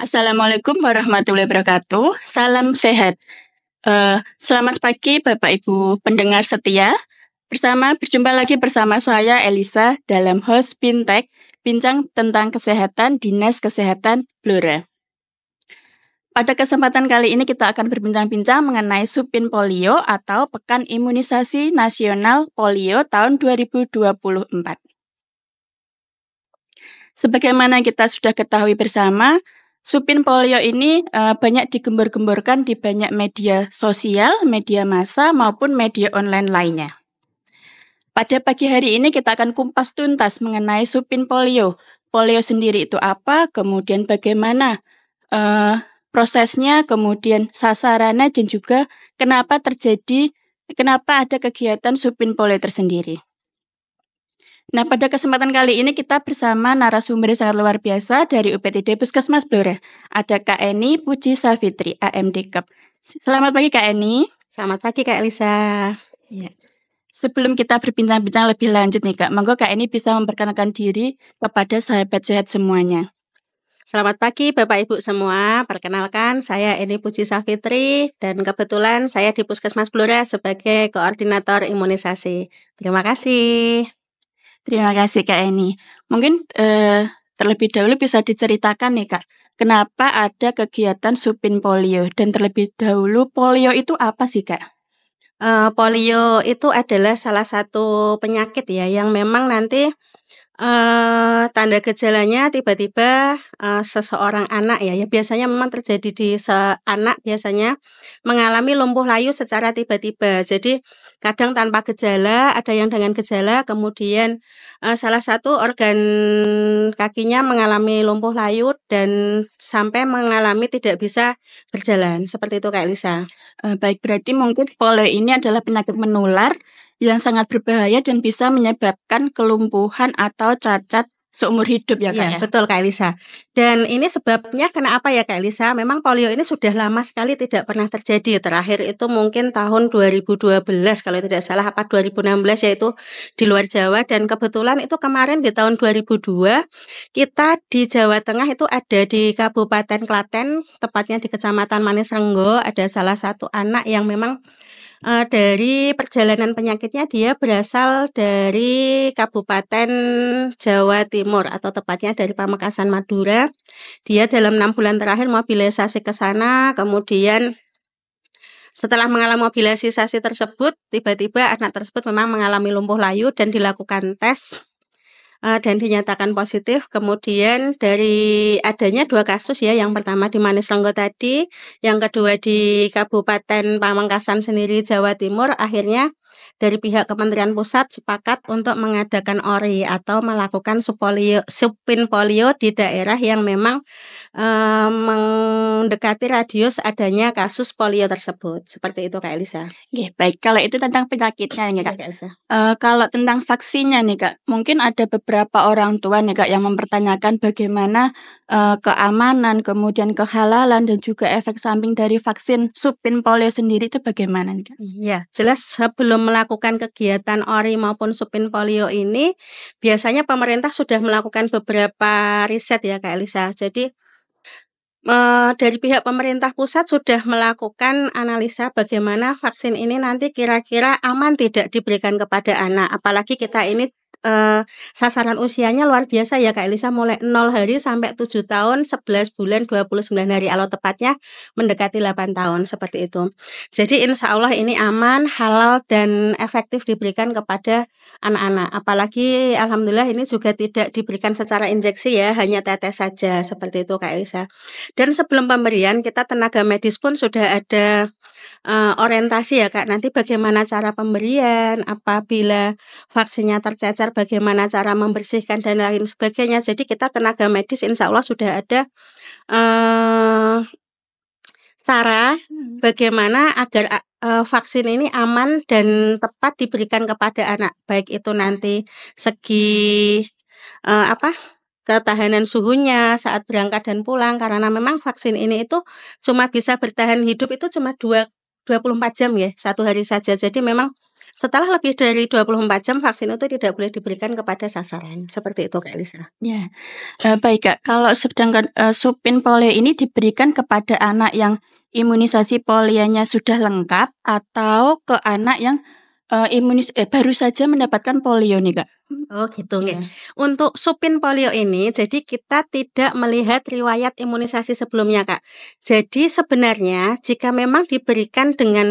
Assalamualaikum warahmatullahi wabarakatuh. Salam sehat. Selamat pagi Bapak Ibu pendengar setia. Berjumpa lagi bersama saya Elisa dalam host Bintek, bincang tentang kesehatan Dinas Kesehatan Blora. Pada kesempatan kali ini kita akan berbincang-bincang mengenai Supin Polio atau Pekan Imunisasi Nasional Polio tahun 2024. Sebagaimana kita sudah ketahui bersama, Supin Polio ini banyak digembor-gemborkan di banyak media sosial, media massa, maupun media online lainnya. Pada pagi hari ini kita akan kumpas tuntas mengenai Supin Polio. Polio sendiri itu apa, kemudian bagaimana prosesnya, kemudian sasarannya, dan juga kenapa ada kegiatan Supin Polio tersendiri. Nah, pada kesempatan kali ini kita bersama narasumber yang sangat luar biasa dari UPTD Puskesmas Blora. Ada Kak Eni Puji Safitri, AMD Kep. Selamat pagi Kak Eni. Selamat pagi Kak Elisa. Ya. Sebelum kita berbincang-bincang lebih lanjut nih Kak, monggo Kak Eni bisa memperkenalkan diri kepada sahabat sehat semuanya. Selamat pagi Bapak Ibu semua. Perkenalkan, saya Eni Puji Safitri dan kebetulan saya di Puskesmas Blora sebagai koordinator imunisasi. Terima kasih. Terima kasih Kak Eni. Mungkin terlebih dahulu bisa diceritakan nih Kak, kenapa ada kegiatan Supin Polio, dan terlebih dahulu polio itu apa sih Kak? Polio itu adalah salah satu penyakit ya yang memang nanti tanda gejalanya tiba-tiba seseorang anak ya biasanya memang terjadi di anak biasanya mengalami lumpuh layu secara tiba-tiba. Jadi kadang tanpa gejala, ada yang dengan gejala, kemudian salah satu organ kakinya mengalami lumpuh layu dan sampai mengalami tidak bisa berjalan. Seperti itu Kak Elisa. Baik, berarti mungkin polio ini adalah penyakit menular yang sangat berbahaya dan bisa menyebabkan kelumpuhan atau cacat seumur hidup ya Kak ya? Betul Kak Elisa. Dan ini sebabnya kenapa ya Kak Elisa? Memang polio ini sudah lama sekali tidak pernah terjadi. Terakhir itu mungkin tahun 2012 kalau tidak salah, apa 2016 yaitu di luar Jawa. Dan kebetulan itu kemarin di tahun 2002 kita di Jawa Tengah itu ada di Kabupaten Klaten, tepatnya di Kecamatan Manisrenggo, ada salah satu anak yang memang dari perjalanan penyakitnya dia berasal dari Kabupaten Jawa Timur atau tepatnya dari Pamekasan Madura. Dia dalam 6 bulan terakhir mobilisasi ke sana, kemudian setelah mengalami mobilisasi tersebut, tiba-tiba anak tersebut memang mengalami lumpuh layu dan dilakukan tes dan dinyatakan positif. Kemudian dari adanya 2 kasus ya, yang pertama di Manisrenggo tadi, yang kedua di Kabupaten Pamekasan sendiri Jawa Timur, akhirnya dari pihak Kementerian Pusat sepakat untuk mengadakan ORI atau melakukan Supin Polio di daerah yang memang mendekati radius adanya kasus polio tersebut. Seperti itu Kak Elisa. Oke, baik. Kalau itu tentang penyakitnya nih Kak. Elisa. Kalau tentang vaksinnya nih Kak, mungkin ada beberapa orang tua nih Kak yang mempertanyakan bagaimana keamanan, kemudian kehalalan dan juga efek samping dari vaksin Supin Polio sendiri itu bagaimana nih Kak? Ya, jelas sebelum melakukan kegiatan ORI maupun Supin Polio ini, biasanya pemerintah sudah melakukan beberapa riset ya Kak Elisa. Jadi dari pihak pemerintah pusat sudah melakukan analisa bagaimana vaksin ini nanti kira-kira aman tidak diberikan kepada anak. Apalagi kita ini sasaran usianya luar biasa ya Kak Elisa, mulai 0 hari sampai 7 tahun, 11 bulan, 29 hari, atau tepatnya mendekati 8 tahun, seperti itu. Jadi insya Allah ini aman, halal, dan efektif diberikan kepada anak-anak. Apalagi alhamdulillah ini juga tidak diberikan secara injeksi ya, hanya tetes saja, seperti itu Kak Elisa. Dan sebelum pemberian kita tenaga medis pun sudah ada orientasi ya Kak, nanti bagaimana cara pemberian, apabila vaksinnya tercecer bagaimana cara membersihkan dan lain sebagainya. Jadi kita tenaga medis insya Allah sudah ada cara bagaimana agar vaksin ini aman dan tepat diberikan kepada anak, baik itu nanti segi ketahanan suhunya saat berangkat dan pulang, karena memang vaksin ini itu cuma bisa bertahan hidup itu cuma 24 jam ya, 1 hari saja. Jadi memang Setelah lebih dari 24 jam vaksin itu tidak boleh diberikan kepada sasaran. Seperti itu Kak Elisa. Ya, baik Kak. Kalau sedangkan supin polio ini diberikan kepada anak yang imunisasi polionya sudah lengkap atau ke anak yang baru saja mendapatkan polio nih Kak? Oh gitu nggih. Iya. Untuk supin polio ini, jadi kita tidak melihat riwayat imunisasi sebelumnya Kak. Jadi sebenarnya jika memang diberikan dengan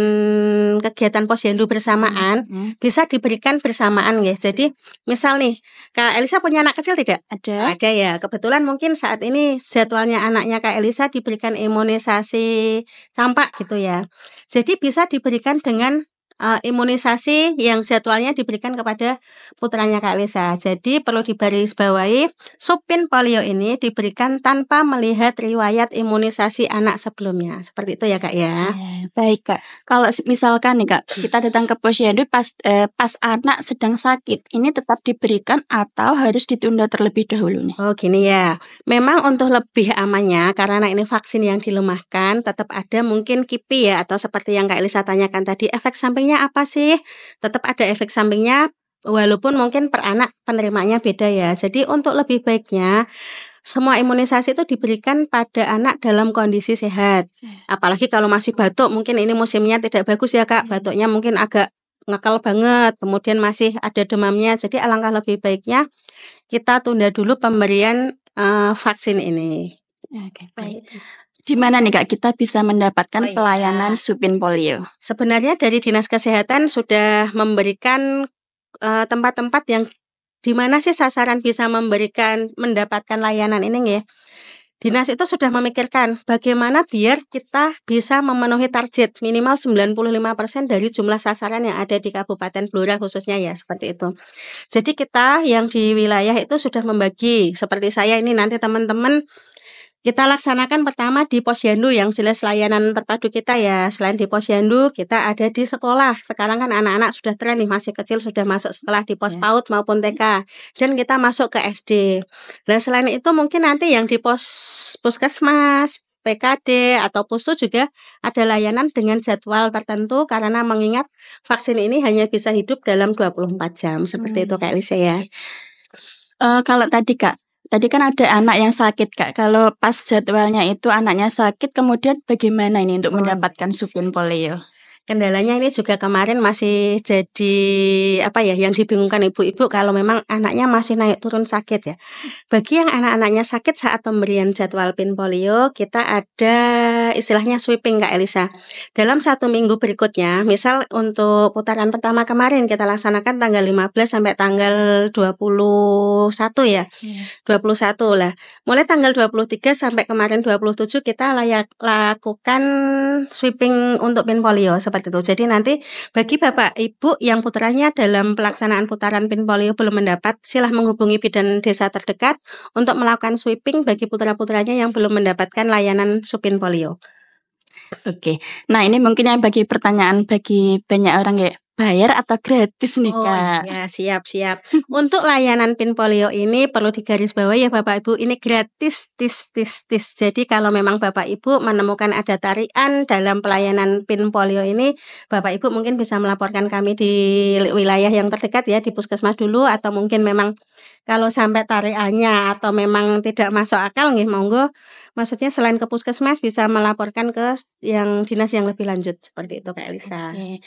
kegiatan posyandu bersamaan, bisa diberikan bersamaan nggih. Jadi misal nih, Kak Elisa punya anak kecil tidak? Ada. Ada ya. Kebetulan mungkin saat ini jadwalnya anaknya Kak Elisa diberikan imunisasi campak gitu ya. Jadi bisa diberikan dengan imunisasi yang jadwalnya diberikan kepada putranya Kak Elisa. Jadi perlu digarisbawahi, supin polio ini diberikan tanpa melihat riwayat imunisasi anak sebelumnya. Seperti itu ya Kak ya. Baik Kak. Kalau misalkan nih Kak, kita datang ke posyandu pas anak sedang sakit, ini tetap diberikan atau harus ditunda terlebih dahulu nih? Oh gini ya, memang untuk lebih amannya karena ini vaksin yang dilemahkan, tetap ada mungkin KIPI ya, atau seperti yang Kak Elisa tanyakan tadi, efek sampingnya apa sih? Tetap ada efek sampingnya, walaupun mungkin per anak penerimanya beda ya. Jadi untuk lebih baiknya semua imunisasi itu diberikan pada anak dalam kondisi sehat. Apalagi kalau masih batuk, mungkin ini musimnya tidak bagus ya Kak, batuknya mungkin agak ngekal banget, kemudian masih ada demamnya. Jadi alangkah lebih baiknya kita tunda dulu pemberian vaksin ini. Oke, baik. Di mana nih Kak kita bisa mendapatkan pelayanan supin polio? Sebenarnya dari Dinas Kesehatan sudah memberikan tempat-tempat yang di mana sih sasaran bisa mendapatkan layanan ini nggih. Dinas itu sudah memikirkan bagaimana biar kita bisa memenuhi target minimal 95% dari jumlah sasaran yang ada di Kabupaten Blora khususnya ya, seperti itu. Jadi kita yang di wilayah itu sudah membagi, seperti saya ini nanti teman-teman kita laksanakan pertama di posyandu yang jelas layanan terpadu kita ya. Selain di posyandu, kita ada di sekolah. Sekarang kan anak-anak sudah tren nih, masih kecil sudah masuk sekolah di pos PAUD maupun TK. Dan kita masuk ke SD. Nah selain itu mungkin nanti yang di puskesmas, PKD atau pustu juga ada layanan dengan jadwal tertentu karena mengingat vaksin ini hanya bisa hidup dalam 24 jam. Seperti itu Kak Elisa ya. Kalau tadi kan ada anak yang sakit Kak. Kalau pas jadwalnya itu anaknya sakit, kemudian bagaimana ini untuk mendapatkan supin polio? Kendalanya ini juga kemarin masih jadi yang dibingungkan ibu-ibu kalau memang anaknya masih naik turun sakit ya. Bagi yang anak-anaknya sakit saat pemberian jadwal pin polio, kita ada istilahnya sweeping Kak Elisa. Dalam 1 minggu berikutnya, misal untuk putaran pertama kemarin kita laksanakan tanggal 15 sampai tanggal 21 ya. 21 lah. Mulai tanggal 23 sampai kemarin 27 kita lakukan sweeping untuk pin polio seperti itu. Jadi nanti bagi Bapak Ibu yang putranya dalam pelaksanaan putaran pin polio belum mendapat, silah menghubungi bidan desa terdekat untuk melakukan sweeping bagi putra-putranya yang belum mendapatkan layanan supin polio. Oke. Nah, ini mungkin yang pertanyaan bagi banyak orang ya. Bayar atau gratis nih Kak? Ya siap. Untuk layanan pin polio ini perlu digarisbawahi ya Bapak Ibu, ini gratis tis. Jadi kalau memang Bapak Ibu menemukan ada tarian dalam pelayanan pin polio ini, Bapak Ibu mungkin bisa melaporkan kami di wilayah yang terdekat ya, di puskesmas dulu, atau mungkin memang kalau sampai tariannya atau memang tidak masuk akal nggih monggo, maksudnya selain ke puskesmas bisa melaporkan ke yang dinas yang lebih lanjut, seperti itu Kak Elisa. Oke.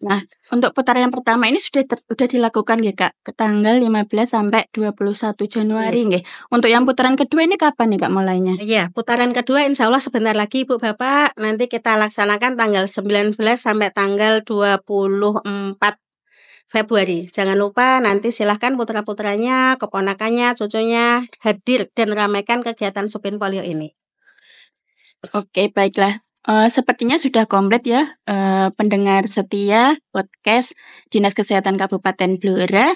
Nah, untuk putaran yang pertama ini sudah dilakukan ya Kak, ke tanggal 15 sampai 21 Januari nggih. Untuk yang putaran kedua ini kapan nih Kak mulainya? Iya, putaran kedua insya Allah sebentar lagi Ibu Bapak, nanti kita laksanakan tanggal 19 sampai tanggal 24 Februari. Jangan lupa nanti silahkan putra-putranya, keponakannya, cucunya hadir dan ramaikan kegiatan supin polio ini. Oke, baiklah. Sepertinya sudah komplit ya pendengar setia podcast Dinas Kesehatan Kabupaten Blora.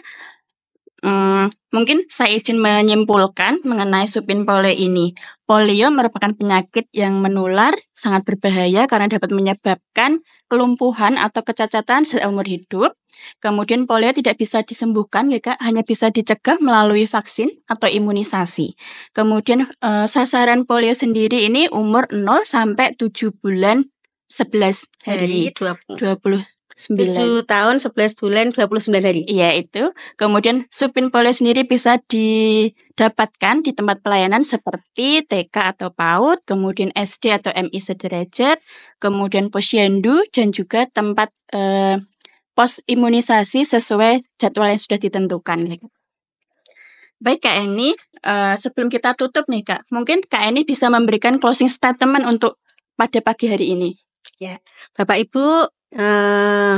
Mungkin saya izin menyimpulkan mengenai supin polio ini. Polio merupakan penyakit yang menular, sangat berbahaya karena dapat menyebabkan kelumpuhan atau kecacatan seumur hidup. Kemudian polio tidak bisa disembuhkan ya Kak, hanya bisa dicegah melalui vaksin atau imunisasi. Kemudian sasaran polio sendiri ini umur 0 sampai 7 bulan 11 hari 20 9. 7 tahun 11 bulan 29 hari. Iya itu. Kemudian Supin Polio sendiri bisa didapatkan di tempat pelayanan seperti TK atau PAUD, kemudian SD atau MI sederajat, kemudian posyandu dan juga tempat pos imunisasi sesuai jadwal yang sudah ditentukan. Baik Kak Eni, sebelum kita tutup nih Kak, mungkin Kak Eni bisa memberikan closing statement untuk pada pagi hari ini. Ya, Bapak Ibu,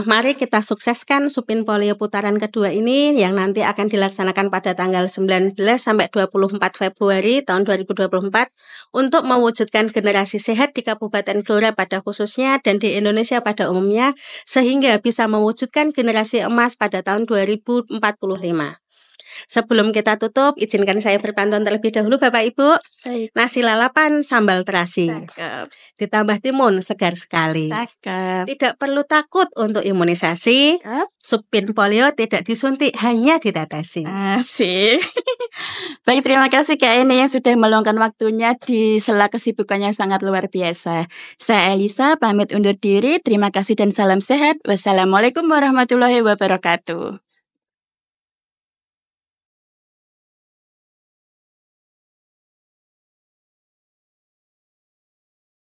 mari kita sukseskan Supin Polio putaran kedua ini yang nanti akan dilaksanakan pada tanggal 19 sampai 24 Februari tahun 2024 untuk mewujudkan generasi sehat di Kabupaten Blora pada khususnya dan di Indonesia pada umumnya sehingga bisa mewujudkan generasi emas pada tahun 2045. Sebelum kita tutup, izinkan saya berpantun terlebih dahulu Bapak Ibu. Baik. Nasi lalapan sambal terasi. Cakep. Ditambah timun segar sekali. Cakep. Tidak perlu takut untuk imunisasi. Cakep. Supin polio tidak disuntik, hanya ditetesi. Asik. Baik, terima kasih Kak Eni yang sudah meluangkan waktunya di sela kesibukannya sangat luar biasa. Saya Elisa, pamit undur diri. Terima kasih dan salam sehat. Wassalamualaikum warahmatullahi wabarakatuh.